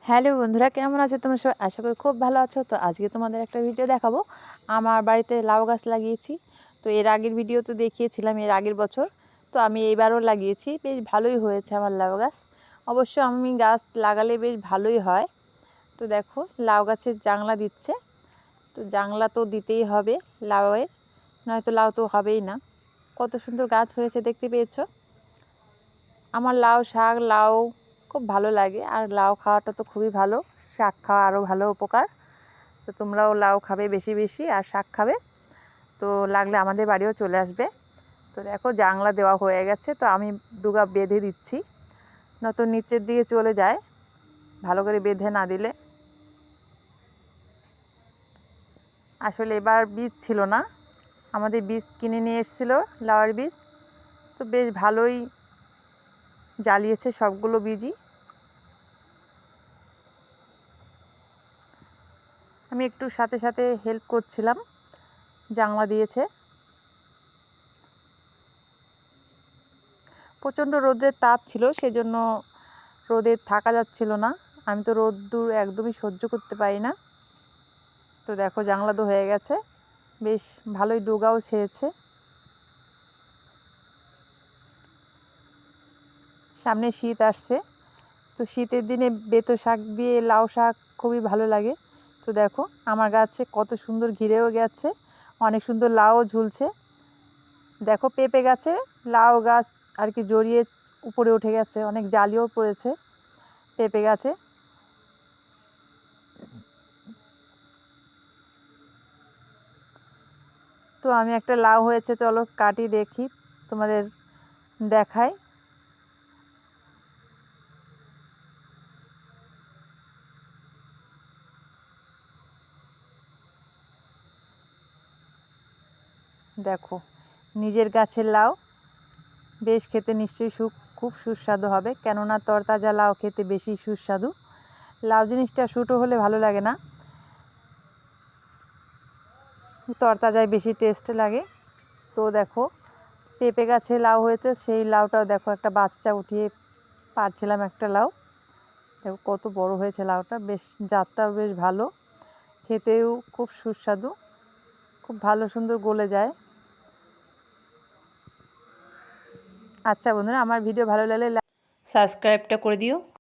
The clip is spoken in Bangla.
হ্যালো বন্ধুরা, কেমন আছো তোমরা সবাই? আশা করি খুব ভালো আছো। তো আজকে তোমাদের একটা ভিডিও দেখাবো। আমার বাড়িতে লাউ গাছ লাগিয়েছি। তো এর আগের ভিডিও তো দেখিয়েছিলাম এর আগের বছর। তো আমি এইবারও লাগিয়েছি, বেশ ভালোই হয়েছে আমার লাউ গাছ। অবশ্য আমি গাছ লাগালে বেশ ভালোই হয়। তো দেখো লাউ গাছের জাংলা দিচ্ছে। তো জাংলা তো দিতেই হবে লাউয়ের, নয়তো লাউ তো হবেই না। কত সুন্দর গাছ হয়েছে দেখতে পেয়েছো? আমার লাউ শাক লাউ খুব ভালো লাগে, আর লাউ খাওয়াটা তো খুবই ভালো। শাক খাওয়া আরও ভালো উপকার। তো তোমরাও লাউ খাবে বেশি বেশি, আর শাক খাবে। তো লাগলে আমাদের বাড়িও চলে আসবে। তো দেখো জাংলা দেওয়া হয়ে গেছে, তো আমি ডুগা বেঁধে দিচ্ছি, নয়তো নিচের দিকে চলে যায় ভালো করে বেঁধে না দিলে। আসলে এবার বীজ ছিল না, আমাদের বীজ কিনে নিয়ে এসেছিলো লাউয়ের বীজ। তো বেশ ভালোই জ্বালিয়েছে সবগুলো বীজই। আমি একটু সাথে সাথে হেল্প করছিলাম, জাংলা দিয়েছে। প্রচণ্ড রোদের তাপ ছিল, সেজন্য রোদে থাকা যাচ্ছিল না। আমি তো রোদ্দুর একদমই সহ্য করতে পারি না। তো দেখো জাংলা তো হয়ে গেছে, বেশ ভালোই ডোগাও ছেয়েছে। সামনে শীত আসছে, তো শীতের দিনে বেতো শাক দিয়ে লাউ শাক খুবই ভালো লাগে। তো দেখো আমার গাছে কত সুন্দর ঘিরেও গেছে, অনেক সুন্দর লাউও ঝুলছে। দেখো পেঁপে গাছে লাউ গাছ আর কি জড়িয়ে উপরে উঠে গেছে, অনেক জালিও পড়েছে পেঁপে গাছে। তো আমি একটা লাউ হয়েছে, চলো কাটি দেখি, তোমাদের দেখাই। দেখো নিজের গাছের লাউ, বেশ খেতে নিশ্চয়ই খুব সুস্বাদু হবে, কেননা তরতাজা লাউ খেতে বেশি সুস্বাদু। লাউ জিনিসটা শুটো হলে ভালো লাগে না, তরতাজায় বেশি টেস্ট লাগে। তো দেখো পেঁপে গাছে লাউ হয়েছে, সেই লাউটাও দেখো একটা বাচ্চা উঠিয়ে পারছিলাম একটা লাউ। দেখো কত বড় হয়েছে লাউটা, বেশ জাতটাও বেশ ভালো, খেতেও খুব সুস্বাদু, খুব ভালো সুন্দর গলে যায়। আচ্ছা বন্ধুরা, আমার ভিডিও ভালো লাগলে সাবস্ক্রাইবটা করে দিও।